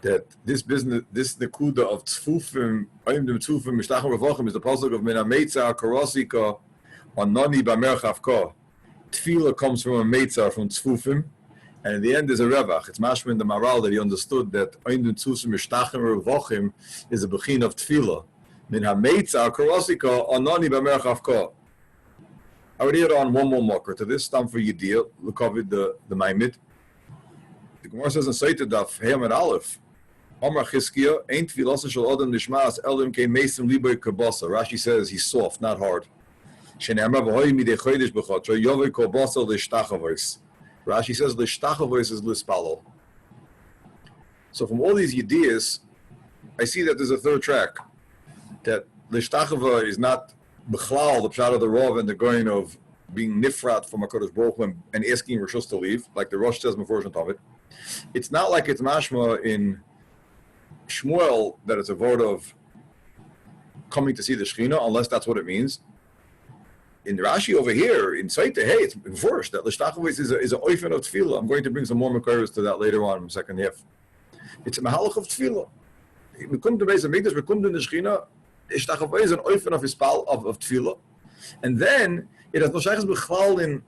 that this business, this nekuda of tzfufim, oimdim tzfufim, mishtachim revachim, is the pasuk of Mena Meitzah Karosika on Noni Bamerchavka. Tefillah comes from a Meitzah, from tzfufim, and in the end there's a revach. It's mashma in the Maral that he understood that oimdim tzfufim, mishtachim revachim is a bechin of tefillah. Mena Meitzah Karosika on Noni Bamerchavka. I would add on one more marker to this, time for Yediyah, look over the Maimid. The Gemara says in Saita Daf, Heyam and Aleph, Omar Chizkiya, ain't tefillah shel adam nishmas elim kein meisim liboy kabasa. Rashi says he's soft, not hard. Shene'amar v'hoy midei chodesh b'chotra yovei kabasa l'shtachavois. Rashi says l'shtachavois is l'spalo. So from all these ideas, I see that there's a third track, that l'shtachava is not b'chlal, the pshat of the Rav and the Goyin of being nifrat from HaKadosh Baruch Hu and asking Rishus to leave, like the Rosh says before Shantovit. It's not like it's mashma in Shmuel that it's a vote of coming to see the Shekhinah, unless that's what it means. In Rashi over here, in Saita, hey, it's enforced that l'shtachavois is a oifen of tefillah. I'm going to bring some more makaros to that later on in the second half. It's a mahalach of tefillah. We come to Beis HaMikdash, we come to the Shekhinah, l'shtachavois is an oifen of hispal of tefillah. And then it has no shaykhs b'chlal in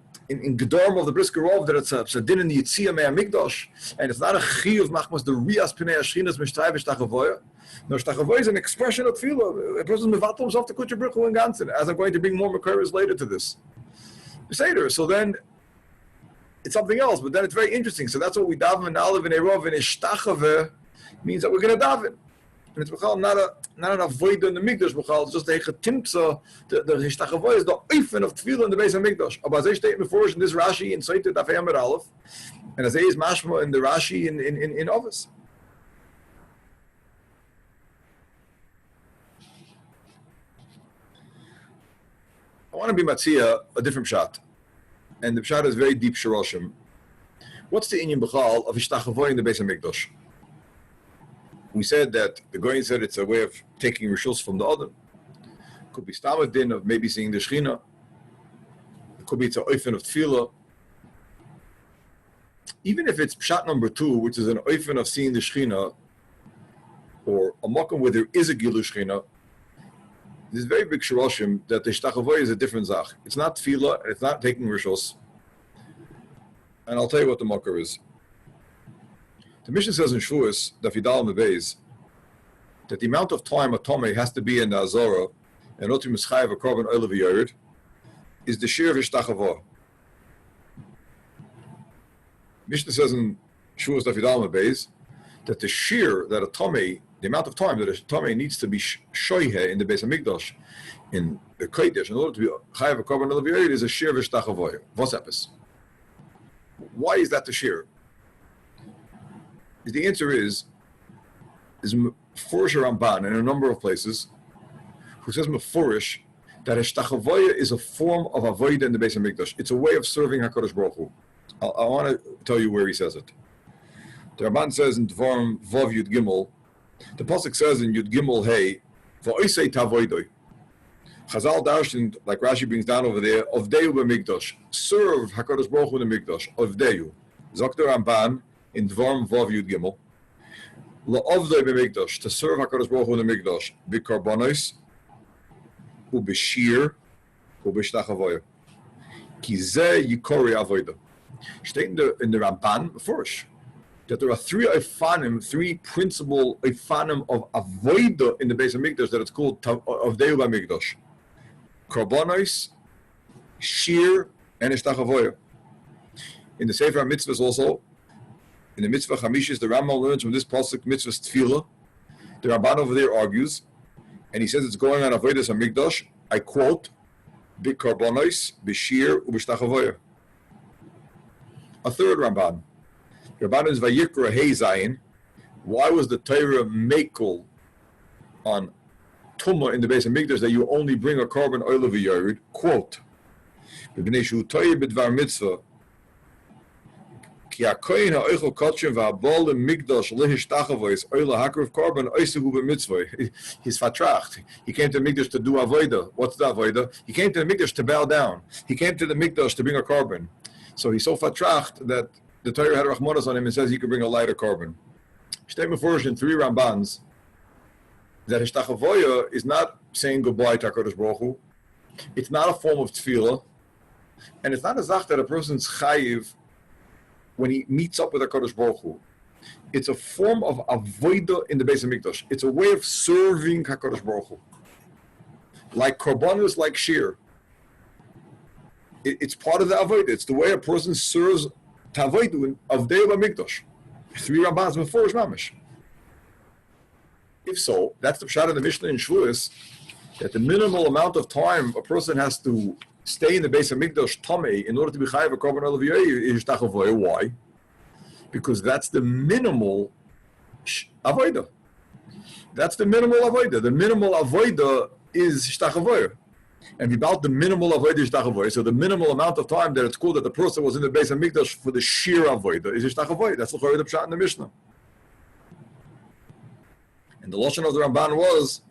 Gedorm of the Brisker Rov that it's a din in the Yitzia Mei HaMikdash, and it's not a chi of machmas the Rias Pnei Hashchinas Mishtay v'shtachavoya. No, shtachavoya is an expression of tefillah. A person mevatel himself to Kutcher Brichu and Gansen, as I'm going to bring more makaras later to this. So then it's something else, but then it's very interesting. So that's what we daven and aliv and erov and ishtachave means that we're going to daven. And it's not an avoid in the Mikdash, it's just a chetimtza. The Hishtachavoy is the oifen of tefillah in the Beis HaMikdash. Aber as I state before in this Rashi in Saita Daf Amud Aleph, and as I is mashma in the Rashi in Ovis. I want to be matzia a different shot, and the shot is very deep shirashim. What's the inyan b'chal of Hishtachavoy in the Beis HaMikdash? We said that the Goyin said it's a way of taking rishus from the other. Could be stamad din of maybe seeing the Shechina. It could be it's a oifen of tefillah. Even if it's pshat number 2, which is an oifen of seeing the Shechina, or a makom where there is a gilu Shechina, there's very big shirashim that the shtachavoy is a different zach. It's not tefillah, and it's not taking rishus. And I'll tell you what the makar is. The Mishnah says in Shavuos, Daf Yudal Mebeis, that the amount of time a Tomei has to be in the Azara and not to mischayev a korban oil of a yerid is the shir of Hishtachavoh. Mishnah says in Shavuos Daf Yudal Mebeis that the shir that a Tomei, the amount of time that a Tomei needs to be shoyhe in the Beis HaMikdash, in the Kodesh, in order to be chayev a korban oil of a yerid, is a shir of Hishtachavoh. What's epis? Why is that the shir? The answer is Mefurish Ramban in a number of places, who says Mefurish that Hishtachavoya is a form of avodah in the Beis HaMikdash. It's a way of serving HaKadosh Baruch Hu. I want to tell you where he says it. The Ramban says in Dvarim Vav Yud Gimel, the pasuk says in Yud Gimel Hey, Va'oisei Tavoidoi. Chazal darshan, like Rashi brings down over there, Ovdeyu b'Mikdash, serve HaKadosh Baruch Hu in the Mikdash. Ovdeyu. Zok the Ramban in Dvarim Vav Yud Gimel, la'ovdei b'Mikdash, to serve HaKadosh Baruch Hu in the Mikdash, b'karbonos, u'b'shir, u'b'shtachavoya. Ki zeh yikori avoda. State in the Ramban, Mefurish, that there are three principal ifanim of avoda in the Beis HaMikdash that it's called Ovdei b'Mikdash. Karbonos, shir, and ishtachavoya. In the Sefer HaMitzvahs also, in the mitzvah Chamishis, the Rambam learns from this pasuk mitzvah tefillah. The Ramban over there argues, and he says it's going on avodas hamikdash. I quote, "Bikarbonos, b'shir, u'b'shtachavoya." A third Ramban. Ramban is Vayikra Hey Zayin. Why was the Torah makel on Tumah in the Beis HaMikdash that you only bring a korban oil of a yerid? Quote, "B'bnei shu toyeh b'dvar mitzvah." Ki hakoyin ha'oichel kotshim v'habol l'mikdash lehishtachavois oil ha'akrav korban oisehu b'mitzvah. He's fatracht. He came to the mikdash to do avodah. What's the avodah? He came to the mikdash to bow down. He came to the mikdash to bring a korban. So he's so fatracht that the Torah had rachmanas on him and says he could bring a lighter korban. Shtei mefurish in 3 Rambans that hishtachavoya is not saying goodbye to HaKadosh Baruch Hu. It's not a form of tefillah, and it's not a zach that a person's chayiv when he meets up with HaKadosh Baruch Hu. It's a form of avodah in the Beis HaMikdash. It's a way of serving HaKadosh Baruch Hu. Like korbanos, like shir. It's part of the avodah. It's the way a person serves tavodah of Dei HaMikdash. 3 Rabbans before mamish. If so, that's the pshat of the Mishnah in Shavuos, that the minimal amount of time a person has to stay in the Beis HaMikdash Tomei in order to be chayav a korban olav is hishtachavoya. Why? Because that's the minimal avodah. That's the minimal avodah. The minimal avodah is hishtachavoya. and about the minimal avodah ishtachavoy. So the minimal amount of time that it's called that the person was in the base of mikdash for the sheer avodah is ishtachavoy. That's the pshat in the Mishnah. And the lashon of the Ramban was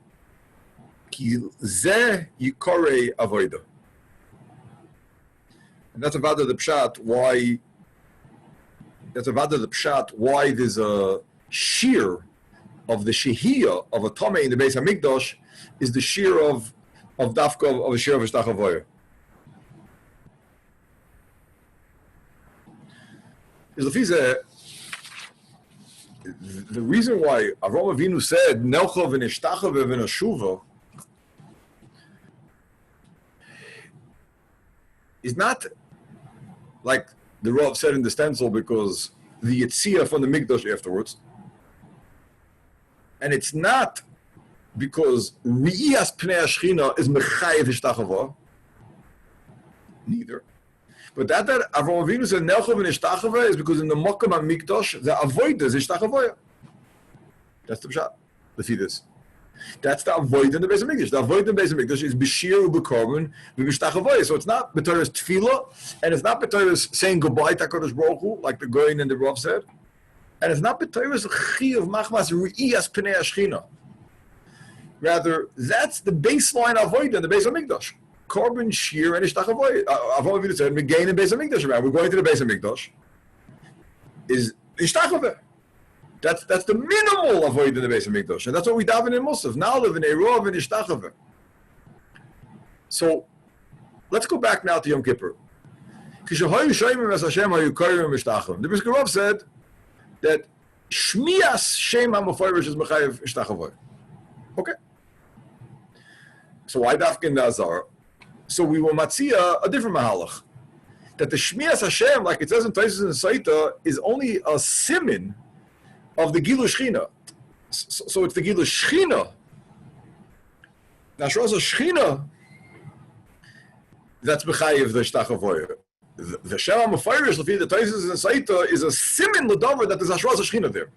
ki zeh yikorei avodah. And that's about the pshat why. That's about the pshat why there's a sheer of the shehiyah of a tameh in the base of mikdash is the sheer of dafka of a sheer of ishtachavoy. Is the reason why Avraham Avinu said Nelcha v'nishtachave v'nashuva is not like the Rav said in the stencil because the Yitzia from the Mikdash afterwards, and it's not because Riyas Pnei Ashchina is Mechayev Ishtachava, neither. But that Avraham Avinu said Nelcha v'nishtachave is because in the Mokum HaMikdash the avodah is Ishtachavoya. That's the pshat. Let's see this. That's the avodah in the Beis HaMikdash. The avodah in the Beis HaMikdash is b'shir u'b'korban v'b'shtachavoya. So it's not b'toras tefillah, and it's not b'toras saying goodbye to HaKadosh Baruch Hu, like the Goyin and the Rav said, and it's not b'toras chiyav machmas re'iyas pnei ashchina. Rather, that's the baseline avodah in the Beis HaMikdash. Korban, shir, and ishtachavoy. Avraham Avinu said, "Megain in Beis Hamikdash." We're going to the Beis Hamikdash. Is ishtachavoy. That's the minimal avoid in the Beis Hamikdash, and that's what we daven in Musaf. Now live in Eirov and ishtachavoy. So, let's go back now to Yom Kippur. The Brisker Rav said that Shmias Shem HaMeforish is Mechayev ishtachavoy. Okay. So why dafkin the Azar? So we will matzia a different mahalach. That the Shmias Hashem, like it says in Taisus and Saita, is only a simin of the Gilu Shechina. So it's the Gilu Shechina. Now, Shrosa Shechina, that's B'chayiv the Shtachavoyer. The Shem HaMeforish, the Taisus and Saita, is a simin l'davar that there's a Shrosa Shechina there.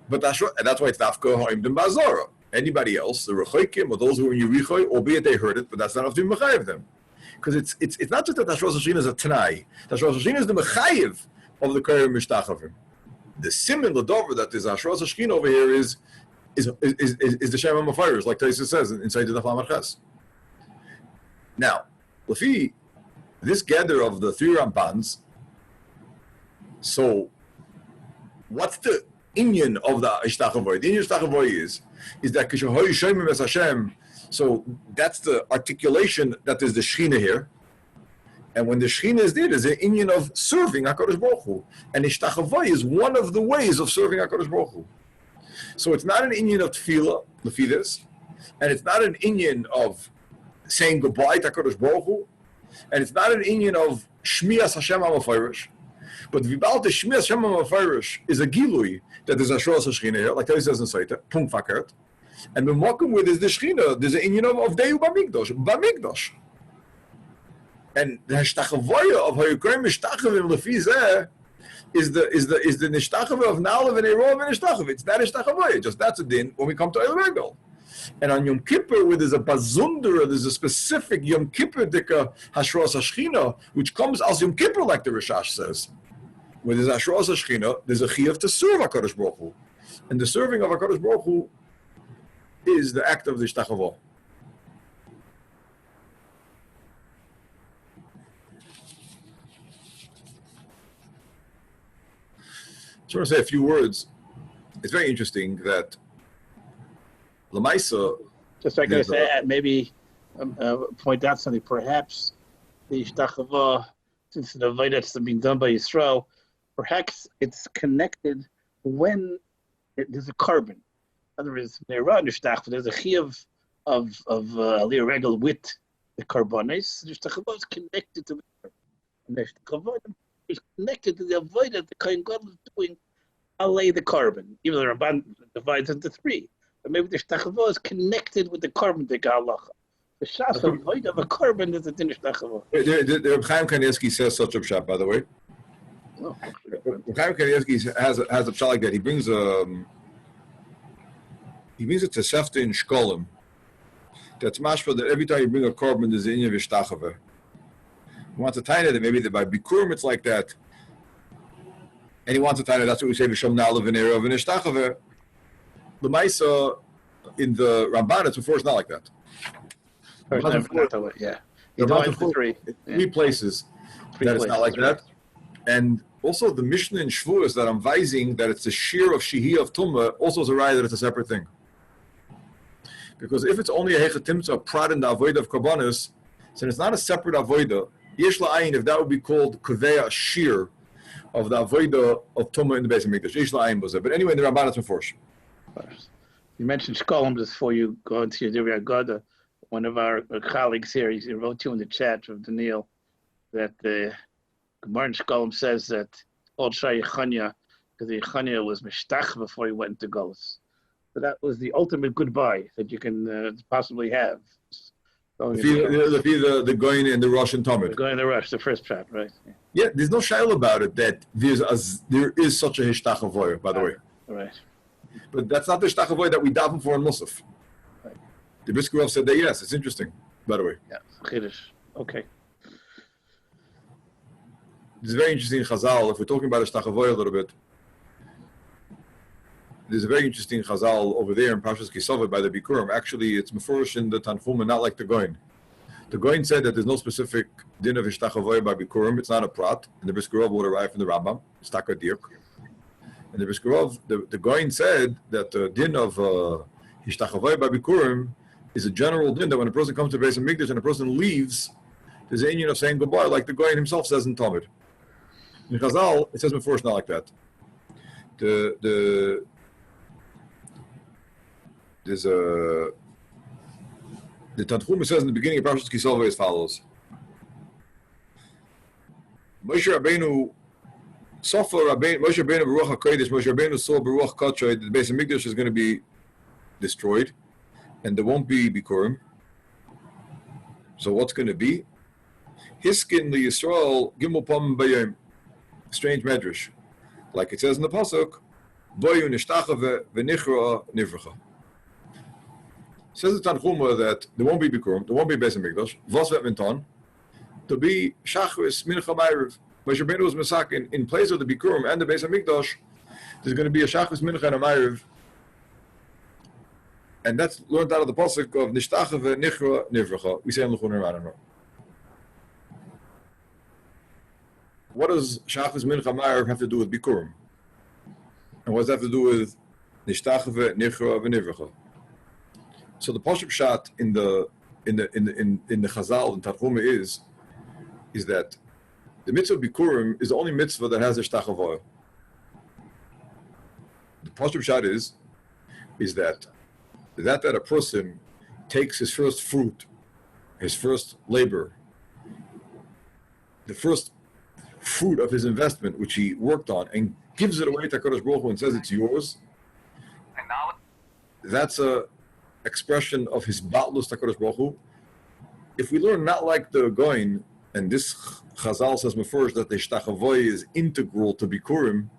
But that's why it's Dafka Ha'im Dem Ba'azara. Anybody else, the Rechoikim or those who are in Yericho, albeit they heard it, but that's not enough to be Mechayiv them. Because it's not just that Rosh Hashanah is a Tanai. Rosh Hashanah is the Mechayiv of the Kohen Mishtachavim. The Simin Ladover that is Rosh Hashanah over here is the Shem HaMeforish, like Taisa says inside the Daf Ches. Now, Lefi, this gather of the three Rambans, so what's the inyan of the Ishtachavoy? The inyan of Ishtachavoy is that Kishahoy Shemim Es Hashem. So that's the articulation that is the Shechina here. And when the Shechina is there's an inyan of serving HaKadosh Baruch Hu. And Ishtachavoy is one of the ways of serving HaKadosh Baruch Hu. So it's not an inyan of tefillah, lefidus, and it's not an inyan of saying goodbye to HaKadosh Baruch Hu, and it's not an inyan of Shmias Hashem HaMeforish. But Vibal the Shmias Hashem HaMeforish is a gilui that there's a Shroas HaShechina here, like Tali says in Saita, Punkt Fakert. And the Mokum where there's the Shechina, there's an inyan of Deyu Bamikdash. And the Hashtachavoya of Hayukrem Mishtachavim Lefizeh is the Nishtachavoy of Nalav and Erov and Nishtachavoy. It's not Nishtachavoy, just that's a din when we come to Eil. And on Yom Kippur, where there's a bazundra, there's a specific Yom Kippur dika Hashros Hashchina, which comes as Yom Kippur, like the Rishash says. Where there's Hashros Hashchina, there's a chiyuv to serve HaKadosh Baruch Hu. And the serving of HaKadosh Baruch Hu is the act of the Ishtachavo. I just want to say a few words. It's very interesting that Lamaisa. Just like I said, maybe point out something. Perhaps the Ishtachava, since the avodah that's being done by Yisrael, perhaps it's connected when there's a carbon. In other words, there's a chiyuv of aliyah regal with the carbonis. The Ishtachava is connected to the carbon. And the Ishtachava is connected to the avodah that the Kohen Gadol is doing, alay the carbon. Even though the Ramban divides into three. But maybe the Ishtachava is connected with the carbon de halacha. The shas avoid of a carbon is a din Ishtachava. The Chaim Kanievsky says such a pshat, by the way. Chaim Kanievsky has a pshat like that. He brings a Tosefta in Shkolim That's mashma that every time you bring a korban, there's an inyan v'shtachava. He wants to tie that maybe that by bikurim it's like that. And he wants to tie that's what we say v'shom na'ala v'nera v'nishtachava. The Maisa in the Ramban, it's before it's not like that. Yeah. Three places that it's not like that. And also the Mishnah in Shavuos that I'm vising that it's a shear of Shihiyah of Tumah also is a raya that it's a separate thing. Because if it's only a Hechatimtza, a prat in the Avodah of Karbanis, then it's not a separate Avodah. Yesh la'ayin, if that would be called Kaveh, a shear of the Avodah of Tumah in the Beis HaMikdash. Yesh la'ayin was it. But anyway, in the Ramban it's Meforsh. You mentioned Shkolem just before you go into your Divrei Agada. One of our colleagues here, he wrote to you in the chat from Daniel that the Gemara in Shkolem says that Old Shai Yechanya, because the Yechanya was Mishtach before he went to Golus. So that was the ultimate goodbye that you can possibly have. The Goyin and the Rosh and Talmud. The Goyin and the Rosh, the first chat, right? Yeah, there's no shaila about it that there is such a Hishtachavoy, by the way. Right. But that's not the Hishtachavoy that we daven for in Musaf. Right. The Briskerov said that yes, it's interesting, by the way. Yeah, Chiddush. Okay. It's very interesting in Chazal, if we're talking about Hishtachavoy a little bit, there's a very interesting Chazal over there in Parshas Kisova by the Bikurim. Actually, it's Mefurish in the Tanchum and not like the Goyin. The Goyin said that there's no specific din of Hishtachavoy by Bikurim. It's not a prat. And the Briskerov would arrive from the Rambam. It's Taka Dirk. And the Briskerov, the Goyin said that the din of Hishtachavoy by Bikurim is a general din that when a person comes to the Beis HaMikdash and a person leaves, there's an union of saying goodbye, like the Goyin himself says in Talmud. In Chazal, it says Mefurish not like that. There's the Tanchum says in the beginning of Parshas Kisova as follows: Moshe Rabbeinu Baruch HaKodesh, Moshe Rabbeinu saw Baruch Kachay, the Beis HaMikdash is going to be destroyed, and there won't be Bikurim. So what's going to be? Hiskin li Yisrael Gimel Pam Bayim. Strange medrash, like it says in the pasuk, Boyu nishtachave v'nichra nivracha. Says the Tanchuma that there won't be Bikurim, there won't be Beis HaMikdash. Vos vet minton to be Shachris Mincha Ma'ariv. Moshe Rabbeinu was Masak in place of the Bikurim and the Beis HaMikdash. There's going to be a Shachris Mincha and a Ma'ariv, and that's learned out of the pasuk of Nishtachave Nichra Nivracha. We say in L'chun Haran. What does Shachris Mincha Ma'ariv have to do with Bikurim? And what does that have to do with Nishtachave Nichra V'Nivracha? So the Pashup Shat in the Chazal and Tanchuma is that the mitzvah of Bikurim is the only mitzvah that has a Hishtachavoy. The Pashup Shat is that a person takes his first fruit, his first labor, the first fruit of his investment, which he worked on, and gives it away to HaKadosh Baruch Hu and says it's yours. That's a expression of his batlus to HaKadosh Baruch Hu. If we learn not like the Goyin, and this Chazal says Mefurish that the Hishtachavoy is integral to Bikurim,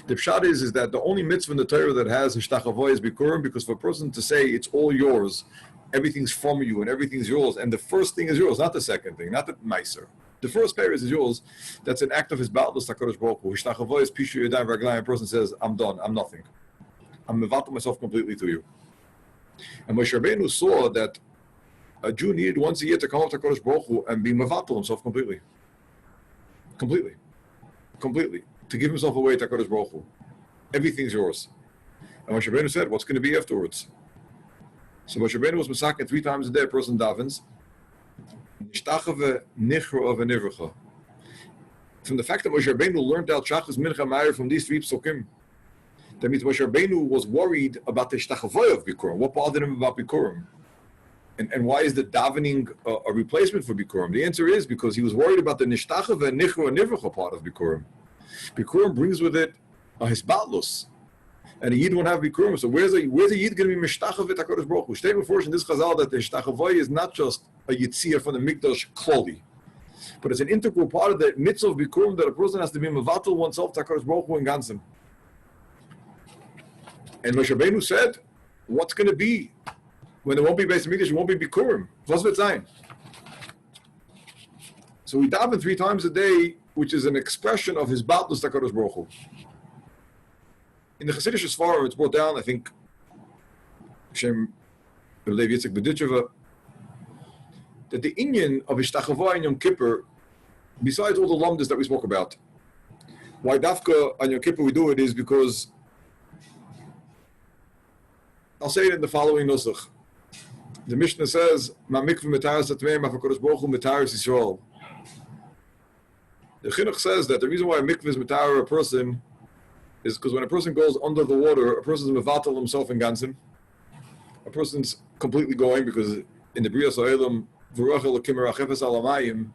the pshat is that the only mitzvah in the Torah that has Hishtachavoy is Bikurim, because for a person to say it's all yours, everything's from you and everything's yours, and the first thing is yours, not the second thing, not the meiser. The first pair is yours. That's an act of his batlus to HaKadosh Baruch Hu. Hishtachavoy is pishu yadayim v'raglayim. A person says, I'm done, I'm nothing. I'm mevatel myself completely to you. And Moshe Rabbeinu saw that a Jew needed once a year to come up to HaKadosh Baruch Hu and be mevatel himself completely. Completely. To give himself away to HaKadosh Baruch Hu. Everything's yours. And Moshe Rabbeinu said, what's going to be afterwards? So Moshe Rabbeinu was masakin 3 times a day, a person davens. From the fact that Moshe Rabbeinu learned out Shachas Mincha Ma'ariv from these 3 psukim, that means Moshe Rabbeinu was worried about the Hishtachavoy of Bikurim. What bothered him about Bikurim? And why is the davening a replacement for Bikurim? The answer is because he was worried about the Nishtachave and Nichra and Nivracha part of Bikurim. Bikurim brings with it a hisbatlus. And a Yid won't have Bikurim. So where's a Yid going to be Mishtachave at HaKadosh Baruch Hu? Stay before in this Chazal that the Hishtachavoy is not just a Yitzir from the Mikdash Kloli, but it's an integral part of the mitzvah of Bikurim that a person has to be mevatel oneself to HaKadosh Baruch Hu in Gansim. And Moshe Rabbeinu said, what's going to be When there won't be Beis Hamikdash, there won't be Bikurim. Was wird sein? So we daven 3 times a day, which is an expression of his Baltus HaKadosh Baruch Hu. In the Chassidish Sfarim, it's brought down, I think, Shem Lev Yitzchak B'Ditcheva, that the inyan of Ishtachava in Yom Kippur, besides all the lamdas that we spoke about, why Dafka on Yom Kippur we do it is because, I'll say it in the following nusach. The Mishnah says, "Ma mikveh metaris atmeim HaKadosh Baruch Hu metaris Yisrael." The Chinuch says that the reason why a mikveh is metar a person is because when a person goes under the water, a person's mevatel himself in ganzen. A person's completely going because in the Bria Sa'elam, V'ruach Elokim Merachefes Al Hamayim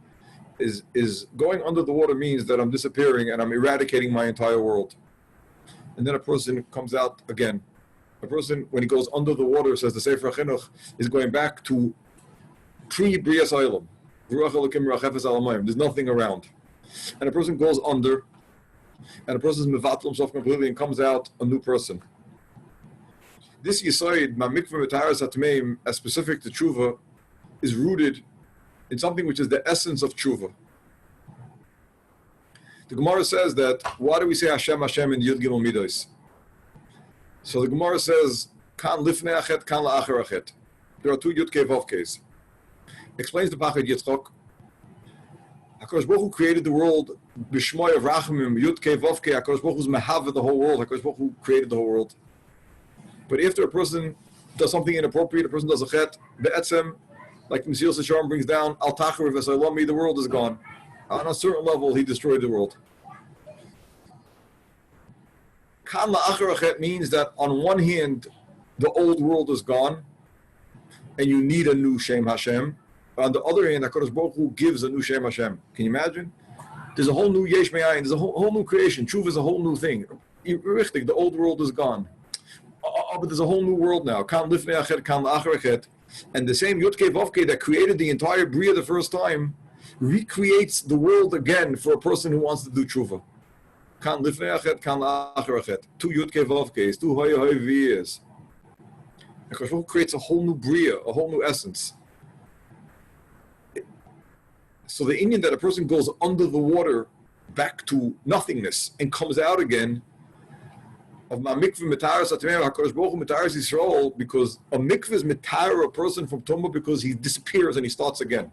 is going under the water means that I'm disappearing and I'm eradicating my entire world. And then a person comes out again. A person, when he goes under the water, says the Sefer HaChinuch, is going back to pre-Bria Sa'elam. V'ruach Elokim Merachefes Al Hamayim. There's nothing around. And a person goes under, and a person's mevatel himself completely and comes out a new person. This Yisoid, Ma Mikveh Metaris Atmeim, as specific to Tshuva, is rooted in something which is the essence of Tshuva. The Gemara says that, why do we say Hashem Hashem in Yud Gimel Midos? So the Gemara says, Kan Lifnei Achet, Kan La'achar Achet. There are 2 Yud Kei Vav Keis. Explains the Pachad Yitzchok. HaKadosh Baruch Hu created the world b'shmoy of Rachamim, Yud Kei Vav Kei. HaKadosh Baruch Hu's Mehav the whole world. HaKadosh Baruch Hu created the whole world. But after a person does something inappropriate, a person does a chet, be'etzem, like the Mesilas Yesharim brings down, Al Tachar V'Saylami, the world is gone. On a certain level, he destroyed the world. Kan La'achar Achet means that on one hand, the old world is gone, and you need a new Shem Hashem. On the other hand, HaKadosh Baruch Hu gives a new Shem Hashem. Can you imagine? There's a whole new Yesh Me'ayin, there's a whole new creation. Tshuva is a whole new thing. Richtig, the old world is gone. But there's a whole new world now. Kan Lifnei Achet, Kan La'achar Achet. And the same Yud Kei Vav Kei that created the entire Bria the first time recreates the world again for a person who wants to do Tshuva. Kan Lifnei Achet, Kan La'achar Achet. 2 Yud Kei Vav Keis, 2 Hoy Hoy V'yes. HaKadosh Baruch Hu creates a whole new Bria, a whole new essence. So the inyan that a person goes under the water back to nothingness and comes out again of ma mikveh metaris atmeim HaKadosh Baruch Hu metaris Yisrael, because a mikveh is metar a person from tumah because he disappears and he starts again.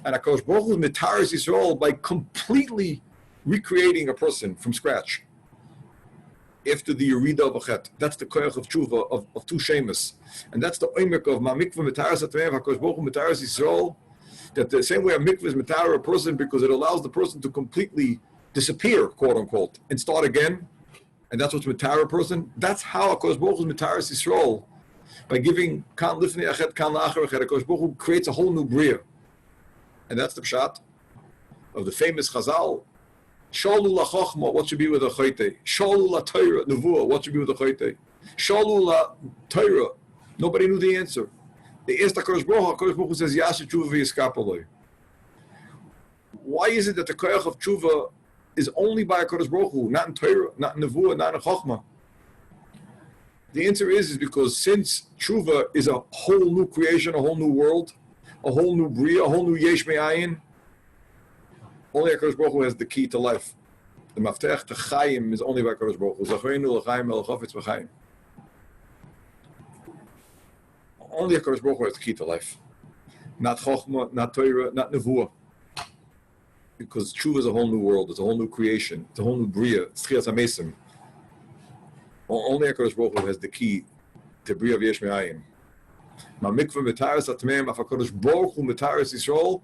And HaKadosh Baruch Hu is metaris Yisrael by completely recreating a person from scratch after the Yerida of a chet. That's the koyach of tshuva of 2 shemus, and that's the oimek of ma mikveh metaris atmeim HaKadosh Baruch Hu metaris Yisrael. That the same way a mikveh is metar a person because it allows the person to completely disappear, quote unquote, and start again, and that's what's metar a person. That's how HaKadosh Baruch Hu is metaris Yisrael, by giving Kan Lifnei Achet, Kan La'achar Achet. HaKadosh Baruch Hu creates a whole new bria, and that's the pshat of the famous Chazal. Shalu la chochma, what should be with a chayte? Shalu la Torah, nevuah, what should be with a chayte? Shalu la Torah, nobody knew the answer. They asked HaKadosh Baruch Hu, HaKadosh Baruch Hu says, Yasha tshuva v'yiskapaloi. Why is it that the koyach of tshuva is only by HaKadosh Baruch Hu, not in Torah, not in nevuah, not in chochma? The answer is because since tshuva is a whole new creation, a whole new world, a whole new bria, a whole new yesh me'ayin, only HaKadosh Baruch Hu has the key to life. The maftech to chayim is only by HaKadosh Baruch Hu. Zachoinu l'chayim el-chafetz v'chayim. Only HaKadosh Baruch Hu has the key to life. Not chochma, not Torah, not nevuah. Because tshuva is a whole new world, it's a whole new creation, it's a whole new bria, it's tchias hamesim. Only HaKadosh Baruch Hu has the key to bria v'yesh me'ayin. Ma mikveh metaris atmeim af HaKadosh Baruch Hu metaris Yisrael,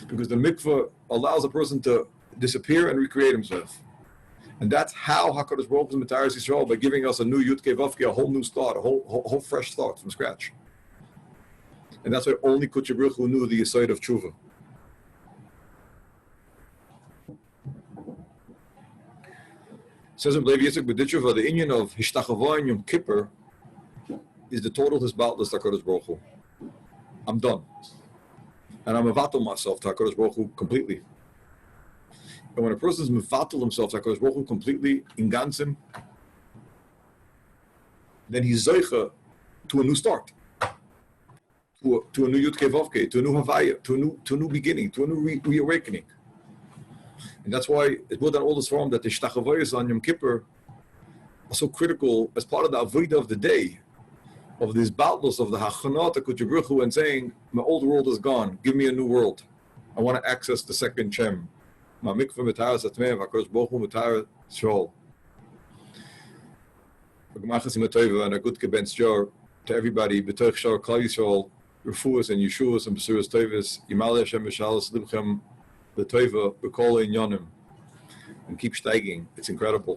because the mikveh allows a person to disappear and recreate himself. And that's how HaKadosh Baruch Hu is metaris Yisrael, by giving us a new Yud Kei Vav Kei, a whole new start, a whole fresh start from scratch. And that's why only Kutcher Baruch Hu knew the Yisoid of Tshuva. Says in Levi Yitzchak B'Ditcheva, the inyan of Hishtachava in Yom Kippur is the total hisbaltus to HaKadosh Baruch Hu. I'm done. And I'm mevatel myself to HaKadosh Baruch Hu completely. And when a person is mevatel himself to HaKadosh Baruch Hu completely in ganzen, then he's zoicha to a new start. to a new Yud Kevovke, to a new Havaya, to a new beginning, to a new reawakening. And that's why it's more than all this form that the Shtachavoyas on Yom Kippur are so critical as part of the Avodah of the day, of this battles of the Hachanot HaKutzh and saying, my old world is gone, give me a new world. I want to access the second Shem. Ma mikvah mitayar zatmeh, v'akadosh baruch hu mitayar shol. And a good gebenz jar to everybody, b'toich shar klal Yisrael, refuas and yeshuas and besuras toivas, yimaleh Hashem b'shalos libchem, the toiva, b'kol inyanim, and keep steiging. It's incredible.